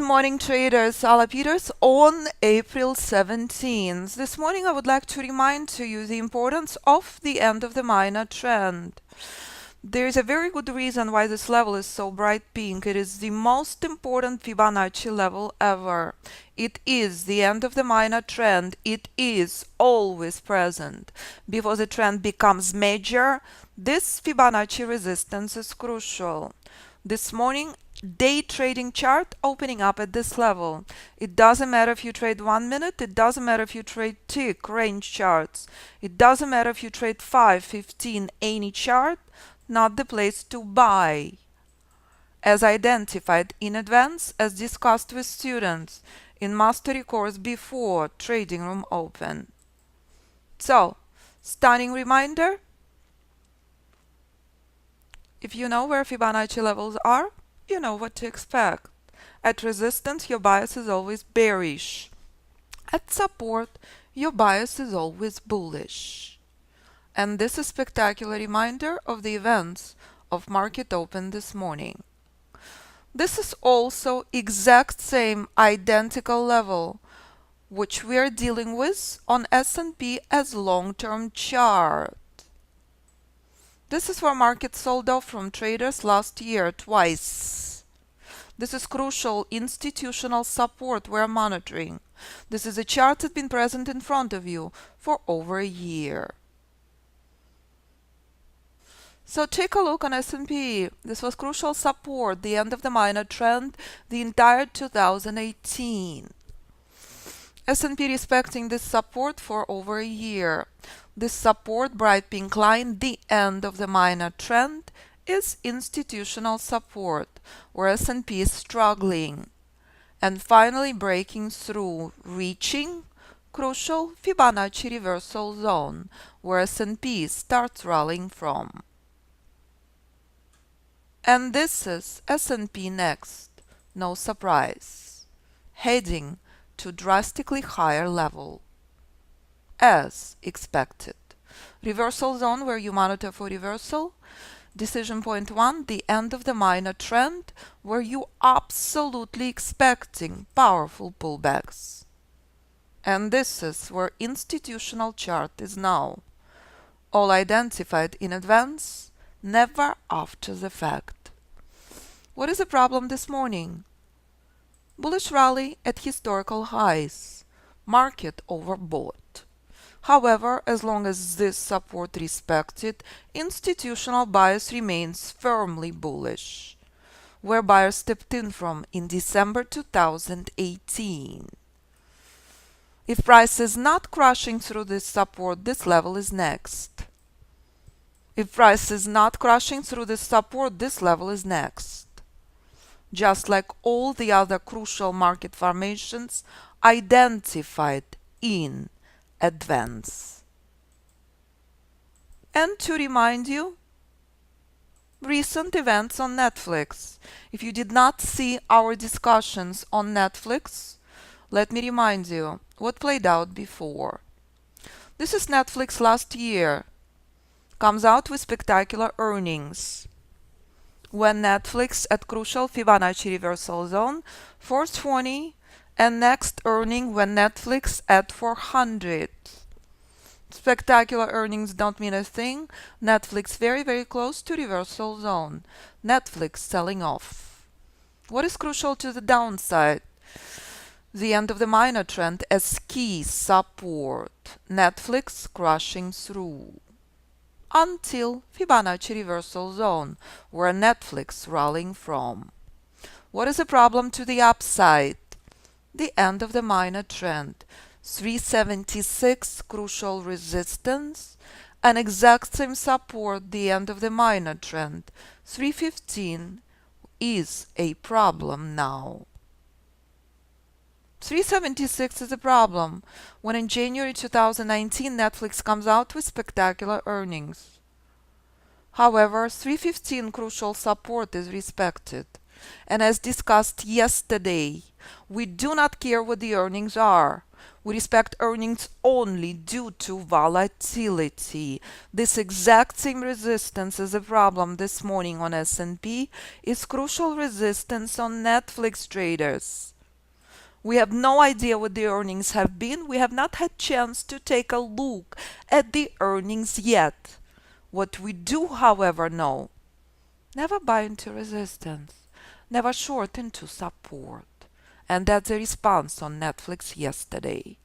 morning, traders. Alla Peters on April 17th. This morning I would like to remind to you the importance of the end of the minor trend. There is a very good reason why this level is so bright pink. It is the most important Fibonacci level ever. It is the end of the minor trend. It is always present. Before the trend becomes major, this Fibonacci resistance is crucial. This morning, day trading chart opening up at this level. It doesn't matter if you trade 1 minute, it doesn't matter if you trade tick, range charts. It doesn't matter if you trade 5, 15, any chart, not the place to buy. As identified in advance, as discussed with students in mastery course before trading room open. So, stunning reminder, if you know where Fibonacci levels are, you know what to expect. At resistance, your bias is always bearish. At support, your bias is always bullish. And this is a spectacular reminder of the events of market open this morning. This is also exact same identical level which we are dealing with on S&P as long-term chart. This is where market sold off from traders last year twice. This is crucial institutional support we're monitoring. This is a chart that's been present in front of you for over a year. So take a look on S&P. This was crucial support, the end of the minor trend, the entire 2018. S&P respecting this support for over a year. This support, bright pink line, the end of the minor trend, is institutional support, where S&P is struggling. And finally breaking through, reaching crucial Fibonacci reversal zone, where S&P starts rallying from. And this is S&P next, no surprise, heading to drastically higher level, as expected. Reversal zone where you monitor for reversal. Decision point 1, the end of the minor trend, where you absolutely expecting powerful pullbacks. And this is where institutional chart is now. All identified in advance, never after the fact. What is the problem this morning? Bullish rally at historical highs. Market overbought. However, as long as this support respected, institutional bias remains firmly bullish, where buyers stepped in from in December 2018. If price is not crashing through this support, this level is next. If price is not crashing through this support, this level is next. Just like all the other crucial market formations identified in advance. And to remind you, recent events on Netflix. If you did not see our discussions on Netflix, let me remind you what played out before. This is Netflix last year. Comes out with spectacular earnings. When Netflix at crucial Fibonacci reversal zone 420, and next earning when Netflix at 400. Spectacular earnings don't mean a thing. Netflix very close to reversal zone. Netflix selling off. What is crucial to the downside? The end of the minor trend as key support. Netflix crashing through. Until Fibonacci reversal zone, where Netflix rallying from. What is the problem to the upside? The end of the minor trend, 376 crucial resistance, and exact same support, the end of the minor trend, 315 is a problem now. 376 is a problem when in January 2019 Netflix comes out with spectacular earnings. However, 315 crucial support is respected. And as discussed yesterday, we do not care what the earnings are. We respect earnings only due to volatility. This exact same resistance is a problem this morning on S&P is crucial resistance on Netflix traders. We have no idea what the earnings have been. We have not had chance to take a look at the earnings yet. What we do, however, know: never buy into resistance, never short into support. And that's the response on Netflix yesterday.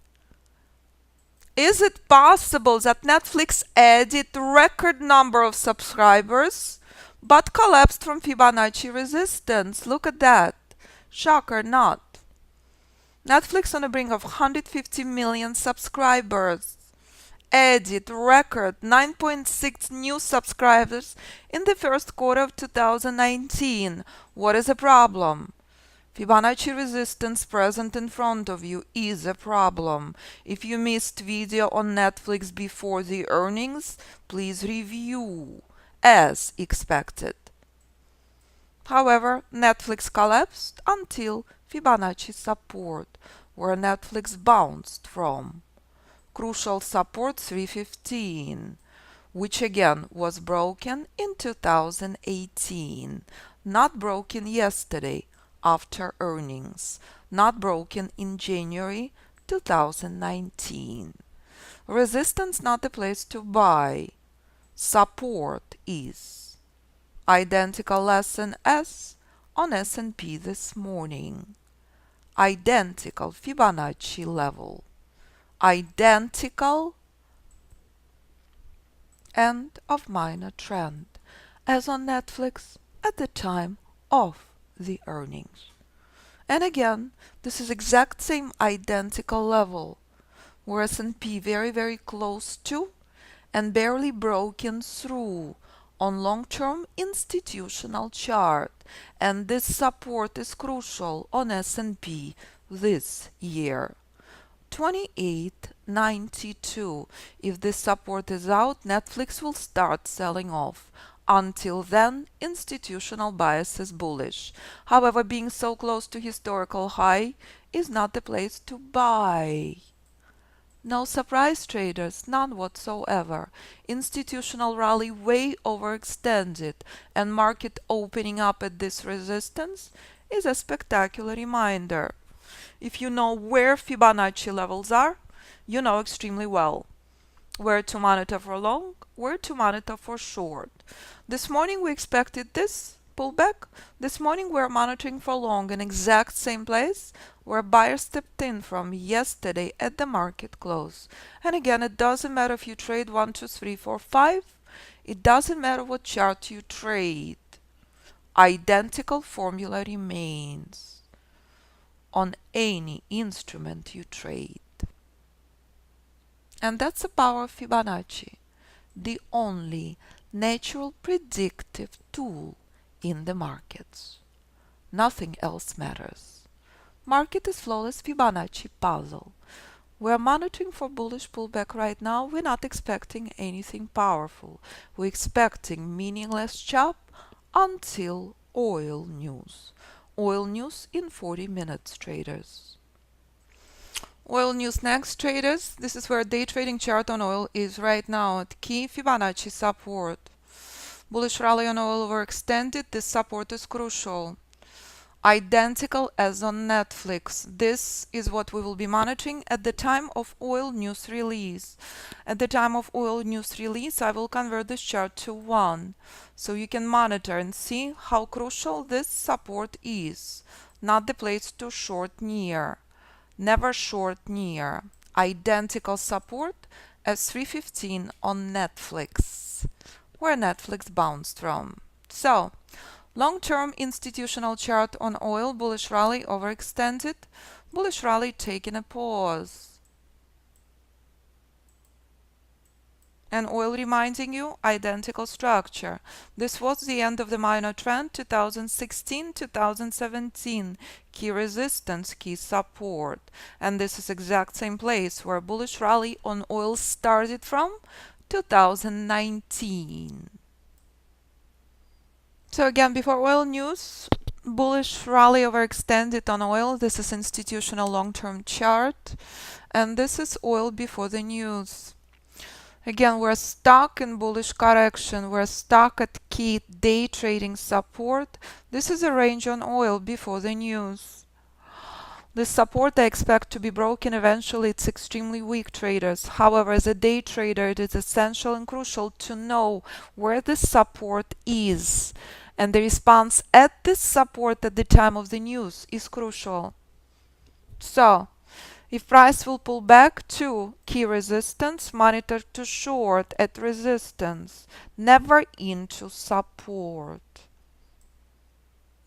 Is it possible that Netflix added record number of subscribers but collapsed from Fibonacci resistance? Look at that. Shock or not? Netflix on the brink of 150 million subscribers. Added record 9.6 new subscribers in the first quarter of 2019. What is the problem? Fibonacci resistance present in front of you is a problem. If you missed video on Netflix before the earnings, please review as expected. However, Netflix collapsed until Fibonacci support, where Netflix bounced from. Crucial support 315, which again was broken in 2018, not broken yesterday after earnings, not broken in January 2019. Resistance not the place to buy. Support is. Identical lesson S on S&P this morning. Identical Fibonacci level. Identical end of minor trend as on Netflix at the time of the earnings. And again, this is exact same identical level where S&P very close to and barely broken through on long-term institutional chart, and this support is crucial on S&P this year. 28.92. If this support is out, Netflix will start selling off. Until then, institutional bias is bullish. However, being so close to historical high is not the place to buy. No surprise, traders, none whatsoever. Institutional rally way overextended, and market opening up at this resistance is a spectacular reminder. If you know where Fibonacci levels are, you know extremely well where to monitor for long, where to monitor for short. This morning we expected this pullback. This morning we're monitoring for long in exact same place where buyers stepped in from yesterday at the market close. And again, it doesn't matter if you trade 1, 2, 3, 4, 5. It doesn't matter what chart you trade. Identical formula remains on any instrument you trade. And that's the power of Fibonacci, the only natural predictive tool in the markets. Nothing else matters. Market is flawless Fibonacci puzzle. We're monitoring for bullish pullback right now. We're not expecting anything powerful. We're expecting meaningless chop until oil news. Oil news in 40 minutes, traders. Oil news next, traders. This is where day trading chart on oil is right now at key Fibonacci support. Bullish rally on oil overextended. This support is crucial. Identical as on Netflix. This is what we will be monitoring at the time of oil news release. At the time of oil news release, I will convert this chart to 1, so you can monitor and see how crucial this support is. Not the place to short near. Never short near. Identical support as 315 on Netflix, where Netflix bounced from. So, long-term institutional chart on oil, bullish rally overextended, bullish rally taking a pause. And oil reminding you, identical structure. This was the end of the minor trend, 2016-2017. Key resistance, key support. And this is exact same place where bullish rally on oil started from, 2019. So again, before oil news, bullish rally overextended on oil. This is institutional long-term chart. And this is oil before the news. Again, we're stuck in bullish correction. We're stuck at key day trading support. This is a range on oil before the news. This support I expect to be broken eventually. It's extremely weak, traders. However, as a day trader, it is essential and crucial to know where this support is. And the response at this support at the time of the news is crucial. So, if price will pull back to key resistance, monitor to short at resistance, never into support,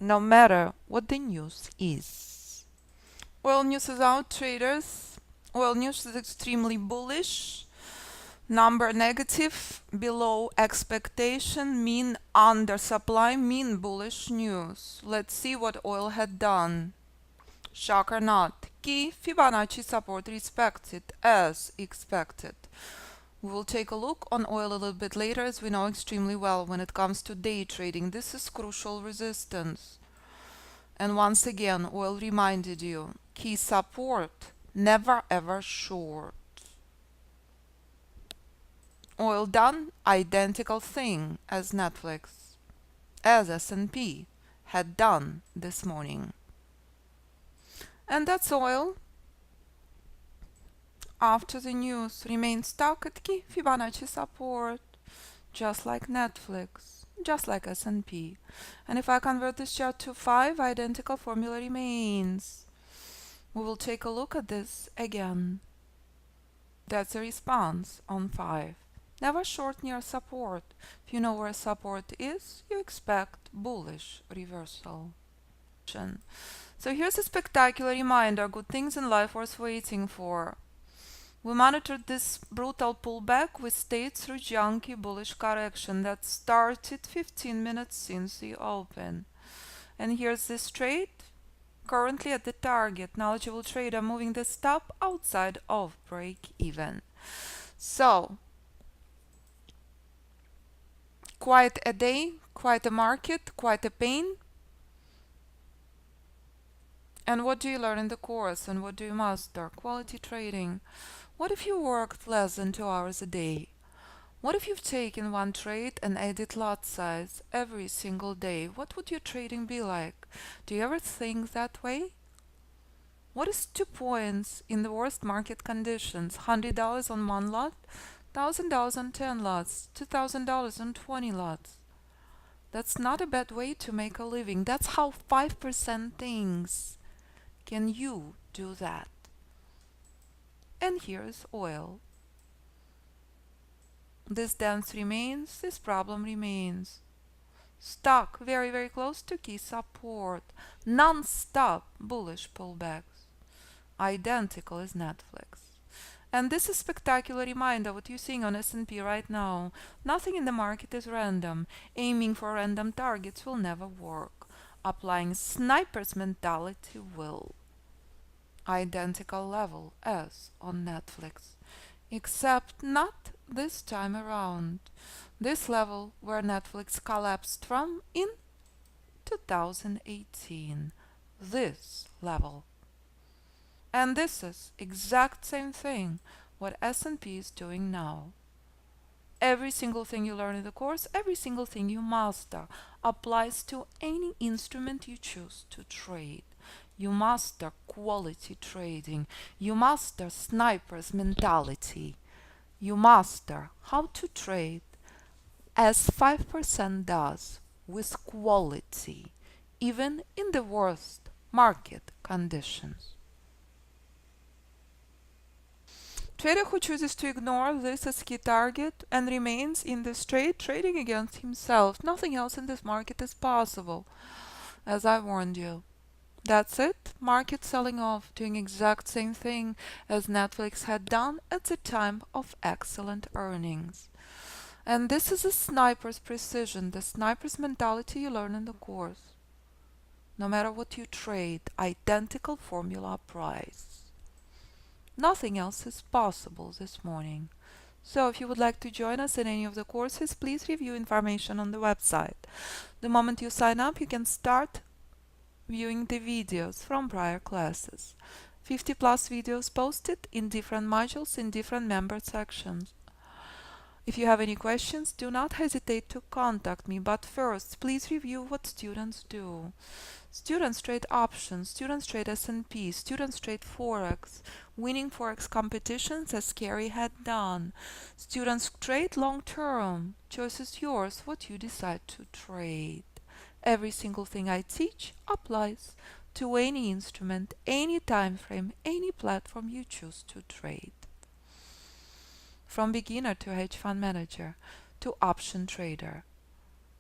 no matter what the news is. Oil news is out, traders. Oil news is extremely bullish. Number negative, below expectation, mean under supply, mean bullish news. Let's see what oil had done. Shock or not, key Fibonacci support respected as expected. We will take a look on oil a little bit later, as we know extremely well when it comes to day trading. This is crucial resistance. And once again, oil reminded you, key support, never ever short. Oil done, identical thing as Netflix, as S&P had done this morning. And that's oil. After the news, remains stuck at key Fibonacci support, just like Netflix, just like S&P. And if I convert this chart to 5, identical formula remains. We will take a look at this again. That's a response on 5. Never short near support. If you know where support is, you expect bullish reversal. So here's a spectacular reminder, good things in life worth waiting for. We monitored this brutal pullback. We stayed through junky bullish correction that started 15 minutes since the open. And here's this trade, currently at the target. Knowledgeable trader moving the stop outside of break even. So, quite a day, quite a market, quite a pain. And what do you learn in the course, and what do you master? Quality trading. What if you worked less than 2 hours a day? What if you've taken one trade and added lot size every single day? What would your trading be like? Do you ever think that way? What is 2 points in the worst market conditions? $100 on one lot, $1,000 on 10 lots, $2,000 on 20 lots. That's not a bad way to make a living. That's how 5% things. Can you do that? And here's oil. This dance remains, this problem remains. Stuck very, very close to key support. Non-stop bullish pullbacks. Identical as Netflix. And this is a spectacular reminder what you're seeing on S&P right now. Nothing in the market is random. Aiming for random targets will never work. Applying sniper's mentality will. Identical level as on Netflix, except not this time around. This level where Netflix collapsed from in 2018. This level. And this is exact same thing what S&P is doing now. Every single thing you learn in the course, every single thing you master applies to any instrument you choose to trade. You master quality trading. You master sniper's mentality. You master how to trade as 5% does with quality, even in the worst market conditions. Trader who chooses to ignore this as key target and remains in this trade trading against himself. Nothing else in this market is possible, as I warned you. That's it. Market selling off, doing exact same thing as Netflix had done at the time of excellent earnings. And this is a sniper's precision, the sniper's mentality you learn in the course. No matter what you trade, identical formula applies. Nothing else is possible this morning. So if you would like to join us in any of the courses, please review information on the website. The moment you sign up, you can start viewing the videos from prior classes. 50+ videos posted in different modules in different member sections. If you have any questions, do not hesitate to contact me, but first, please review what students do. Students trade options, students trade S&P, students trade Forex, winning Forex competitions as Carrie had done. Students trade long-term. Choice is yours, what you decide to trade. Every single thing I teach applies to any instrument, any time frame, any platform you choose to trade. From beginner to hedge fund manager to option trader.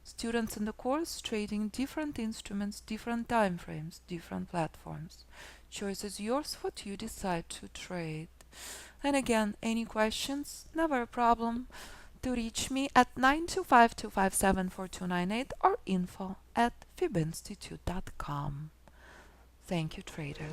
Students in the course trading different instruments, different time frames, different platforms. Choice is yours what you decide to trade. And again, any questions? Never a problem to reach me at 925-257-4298 or info@fibinstitute.com. Thank you, traders.